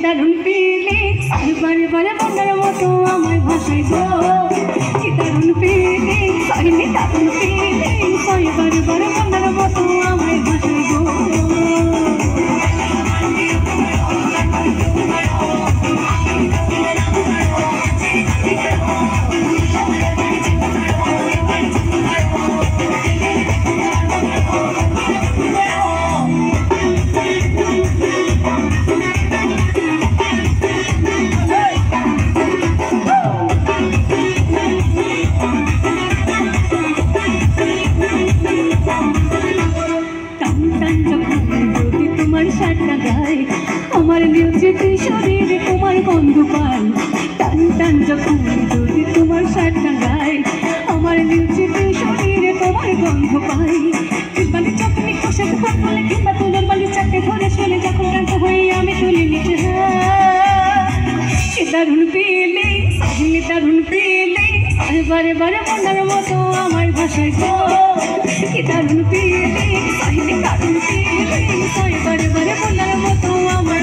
দারুণ ফিলিংস বারে বারে মনের মতো আমায় ভাসাই গো কি দারুণ ফিলিংস দারুণ ফিলিংস বারে বারে মনের মতো আমায় ভাসাই গো তোমার সাতটা গায়ে আমার মিউজিক শরীরে তোমার গন্ধ পাই টান টান যখন যদি তোমার সাতটা গায়ে আমার মিউজিক শরীরে তোমার গন্ধ পাই বালি চকনি পোশাক বলে কিংবা তুলোর বালি চাপে ধরে শুনে যখন ক্লান্ত হয়ে আমি তুলি নিতে দারুণ ফিলিংস দারুণ ফিলিংস বারে বারে মনের মতো আমার ভাষায় গো কি দারুণ ফিলিংস দারুণ ফিলিংস বারে বারে মনের মতো আমার